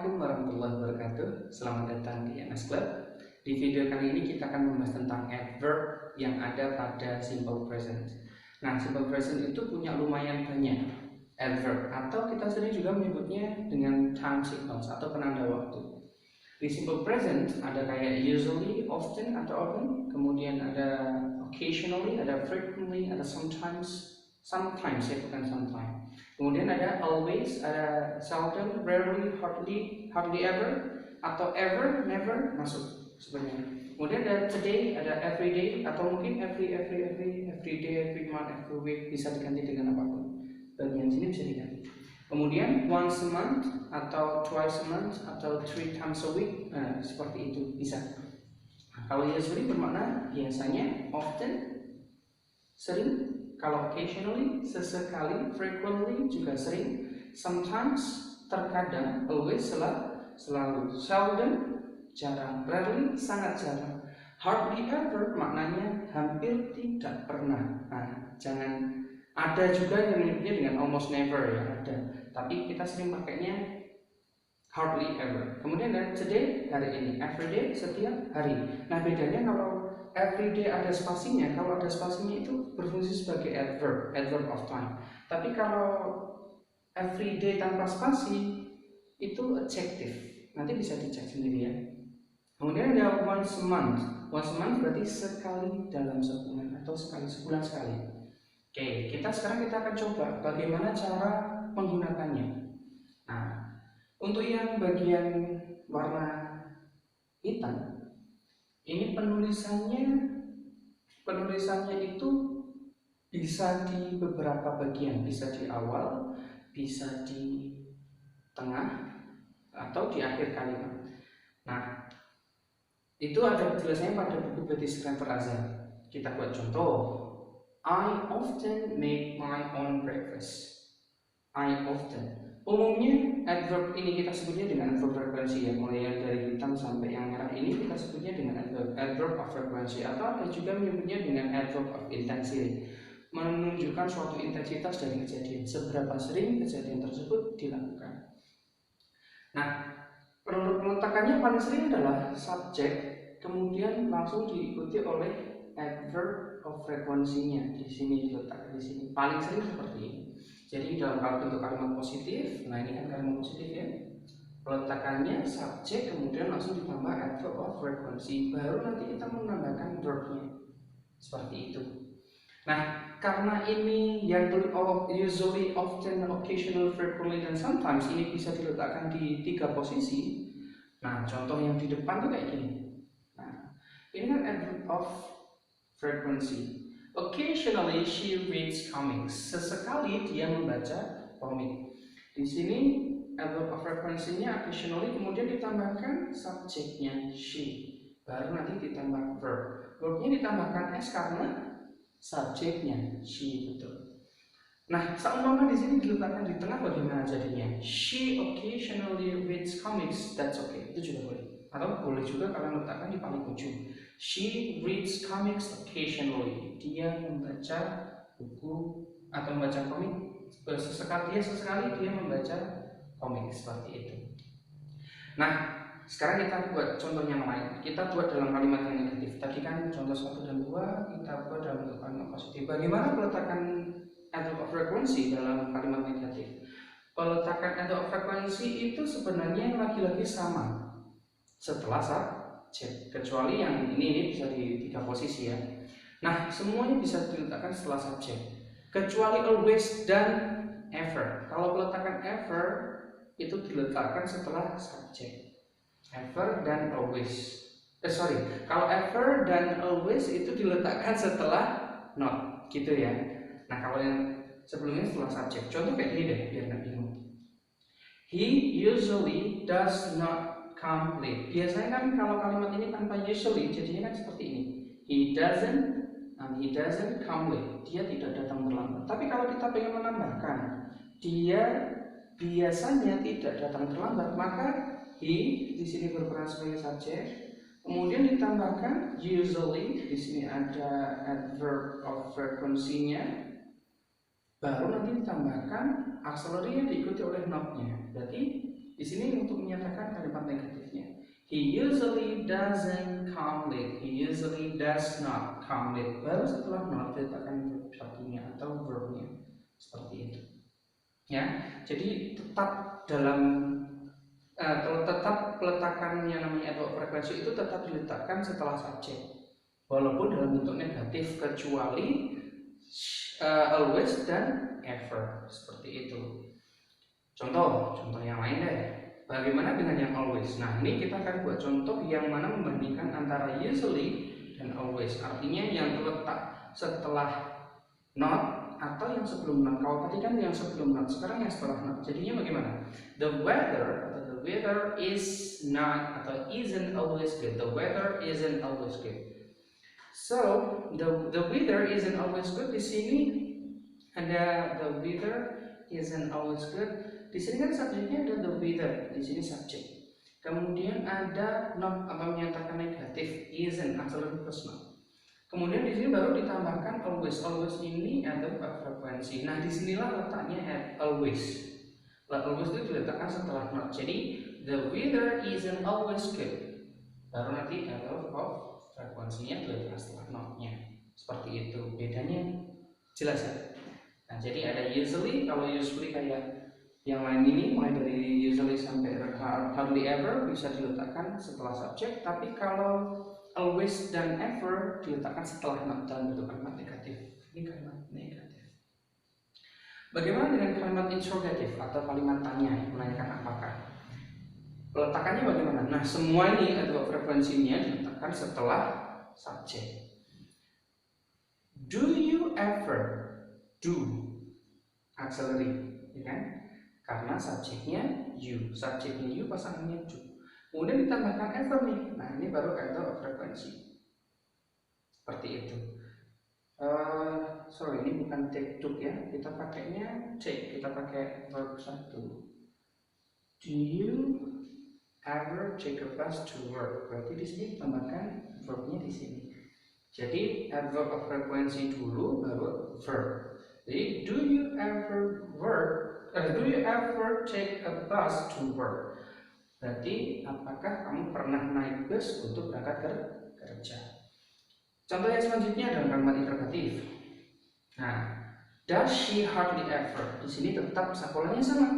Assalamualaikum warahmatullahi wabarakatuh. Selamat datang di MS Club. Di video kali ini kita akan membahas tentang adverb yang ada pada simple present. Nah, simple present itu punya lumayan banyak adverb, atau kita sering juga menyebutnya dengan time sequence atau penanda waktu. Di simple present ada kayak usually, often atau often, kemudian ada occasionally, ada frequently, ada sometimes ya, bukan sometimes. Kemudian ada always, ada seldom, rarely, hardly ever, atau ever, never masuk sebenarnya. Kemudian ada today, ada every day, atau mungkin every day, every month, every week, bisa diganti dengan apapun. Bagian sini bisa diganti. Kemudian once a month, atau twice a month, atau 3 times a week, nah, seperti itu bisa. Nah, kalau usually bermakna biasanya, often, sering. Kalau occasionally, sesekali, frequently juga sering, sometimes, terkadang, always, selalu, seldom, jarang, rarely, sangat jarang, hardly ever maknanya hampir tidak pernah. Nah, jangan, ada juga yang menyebutnya dengan almost never ya, ada, tapi kita sering pakainya hardly ever. Kemudian ada today, hari ini, everyday, setiap hari. Nah, bedanya kalau everyday ada spasinya, kalau ada spasinya itu berfungsi sebagai adverb of time. Tapi kalau everyday tanpa spasi itu adjective. Nanti bisa dicek sendiri ya. Kemudian ada once a month. Once a month berarti sekali dalam sebulan atau sebulan sekali. Oke, sekarang kita akan coba bagaimana cara menggunakannya. Nah, untuk yang bagian warna hitam, ini penulisannya itu bisa di beberapa bagian, bisa di awal, bisa di tengah, atau di akhir kalimat. Nah, itu ada penjelasannya pada buku British Grammar Azhar. Kita buat contoh. I often make my own breakfast. I often. Umumnya adverb ini kita sebutnya dengan adverb frekuensi ya, mulai dari hitam sampai yang merah ini kita sebutnya dengan adverb of frekuensi, atau ada juga menyebutnya dengan adverb of intensity, menunjukkan suatu intensitas dari kejadian, seberapa sering kejadian tersebut dilakukan. Nah, peletakannya paling sering adalah subjek, kemudian langsung diikuti oleh adverb of frekuensinya. Di sini diletakkan di sini. Paling sering seperti ini. Jadi dalam bentuk kalimat positif, nah ini kan kalimat positif ya. Peletakannya subjek, kemudian langsung ditambah adverb of frekuensi, baru nanti kita menambahkan verbnya. Seperti itu. Nah, karena ini yang usually, often, occasional, frequently, dan sometimes ini bisa diletakkan di 3 posisi. Nah, contoh yang di depan tuh kayak gini. Nah, ini kan adverb of frequency. Occasionally she reads comics. Sesekali dia membaca komik. Di sini adverb of frequency-nya occasionally, kemudian ditambahkan subjeknya she. Baru nanti ditambah verb. Verbnya ditambahkan s karena subjeknya she, betul. Nah, seumpama di sini diletakkan di tengah, bagaimana jadinya? She occasionally reads comics. That's okay. Itu juga boleh. Atau boleh juga kalian letakkan di paling ujung. She reads comics occasionally. Dia membaca buku atau membaca komik sesekali dia membaca komik, seperti itu. Nah, sekarang kita buat contoh yang lain. Kita buat dalam kalimat yang negatif. Tadi kan contoh 1 dan 2 kita buat dalam bentuk kalimat positif. Bagaimana peletakan adverb of frequency dalam kalimat negatif? Peletakan adverb of frequency itu sebenarnya lagi-lagi sama setelah subjek, kecuali yang ini bisa di 3 posisi ya. Nah, semuanya bisa diletakkan setelah subjek, kecuali always dan ever. Kalau peletakan ever itu diletakkan setelah subjek. Ever dan always. Kalau ever dan always itu diletakkan setelah not, gitu ya. Nah, kalau yang sebelumnya setelah subjek. Contoh kayak gini deh, biar nggak bingung. He usually does not come late. Biasanya kan kalau kalimat ini tanpa usually, jadinya kan seperti ini. He doesn't come late. Dia tidak datang terlambat. Tapi kalau kita pengen menambahkan, dia biasanya tidak datang terlambat, maka he di sini berperan sebagai subjek, kemudian ditambahkan usually, di sini ada adverb of frequency-nya, baru nanti ditambahkan auxiliary yang diikuti oleh not-nya. Berarti Di sini untuk menyatakan kalimat negatifnya. He usually doesn't come late. He usually does not come late. Baru setelah not diletakkan verb satunya atau verbnya. Seperti itu. Ya, jadi tetap dalam tetap peletakan yang namanya adverb frekuensi itu tetap diletakkan setelah subjek. Walaupun dalam bentuk negatif, kecuali always dan ever, seperti itu. Contoh yang lain deh. Bagaimana dengan yang always? Nah, ini kita akan buat contoh yang mana membandingkan antara usually dan always. Artinya yang terletak setelah not atau yang sebelum not. Kalau tadi kan yang sebelum not, sekarang yang setelah not. Jadinya bagaimana? The weather is not atau isn't always good. The weather isn't always good. So the weather isn't always good. Di sini ada the weather isn't always good. Di sini kan subjeknya ada the weather, di sini subjek. Kemudian ada not atau menyatakan negatif isn't auxiliary plus not. Kemudian di sini baru ditambahkan always. Always ini ada frekuensi. Nah, disinilah letaknya at always. Always itu diletakkan setelah not. Jadi the weather isn't always good. Baru nanti ada of frekuensinya diletakkan setelah not-nya. Seperti itu. Bedanya jelas ya. Nah, jadi ada usually. Kalau usually kayak yang lain ini, mulai dari usually sampai hardly ever bisa diletakkan setelah subjek. Tapi kalau always dan ever diletakkan setelah not dalam bentuk kalimat negatif. Ini kalimat negatif. Bagaimana dengan kalimat interrogatif atau kalimat tanya, menanyakan apakah? Peletakannya bagaimana? Nah, semua ini atau frekuensinya diletakkan setelah subjek. Do you ever do auxiliary, ya kan? Karena subjeknya you pasangannya do. Kemudian ditambahkan ever nih. Nah, ini baru ada frekuensi. Seperti itu. Sorry, ini bukan take took ya. Kita pakainya take. Kita pakai verb 1. Do you ever take a bus to work? Berarti di sini tambahkan verbnya di sini. Jadi adverb of frekuensi dulu baru verb. Jadi do you ever take a bus to work? Berarti apakah kamu pernah naik bus untuk berangkat kerja? Contoh yang selanjutnya adalah kalimat interrogatif. Nah, does she hardly ever? Di sini tetap polanya sama.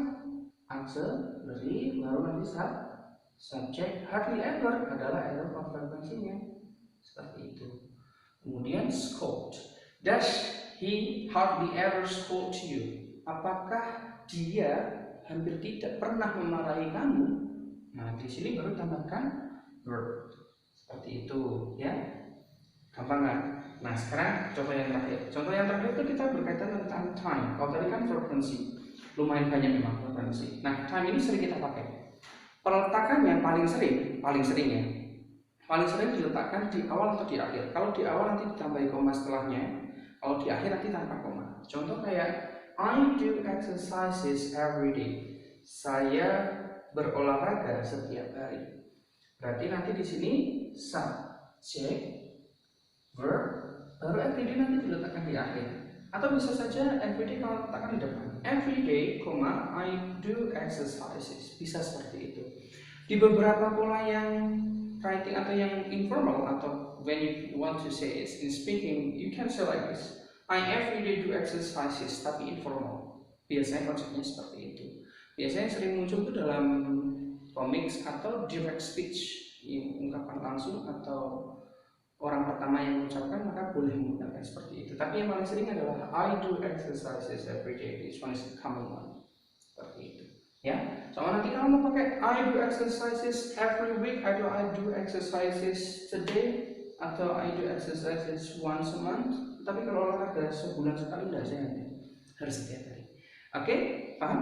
Auxiliary baru nanti subjek. Hardly ever adalah adverb of frekuensinya. Seperti itu. Kemudian scold. Does he hardly ever scold you? Apakah dia hampir tidak pernah memarahi kamu? Nah, di sini baru tambahkan verb. Seperti itu, ya. Gampang kan? Nah, sekarang contoh yang terakhir. Contoh yang terakhir itu kita berkaitan tentang time. Kalau tadi kan frekuensi, lumayan banyak memang frekuensi. Nah, time ini sering kita pakai. Peletakannya paling sering diletakkan di awal atau di akhir. Kalau di awal nanti ditambahi koma setelahnya. Kalau di akhir nanti tanpa koma. Contoh kayak I do exercises every day. Saya berolahraga setiap hari. Berarti nanti di sini subjek, verb, baru everyday nanti diletakkan di akhir. Atau bisa saja everyday kalau letakkan di depan. Everyday, I do exercises. Bisa seperti itu. Di beberapa pola yang writing atau yang informal atau when you want to say it in speaking, you can say like this. I everyday do exercises, tapi informal. Biasanya konsepnya seperti itu. Biasanya sering muncul itu dalam comics atau direct speech, ungkapan langsung atau orang pertama yang mengucapkan maka boleh menggunakan seperti itu. Tapi yang paling sering adalah I do exercises every day. This one is the common one. Seperti itu. Ya. Soalnya nanti kalau mau pakai I do exercises every week, I do exercises today, atau I do exercises once a month. Tapi kalau olahraga sebulan sekali tidak sehat, harus setiap hari. Oke, paham?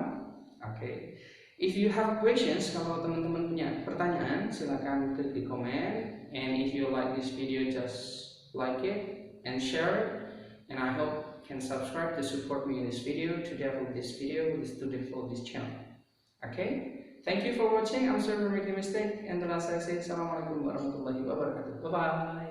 Oke. If you have questions, kalau teman-teman punya pertanyaan, silakan klik di komen. And if you like this video, just like it and share it. And I hope you can subscribe to support me in this video, to develop this video, to develop this channel. Okay? Thank you for watching. I'm sorry for making a mistake. And the last I say, Assalamualaikum warahmatullahi wabarakatuh. Bye bye.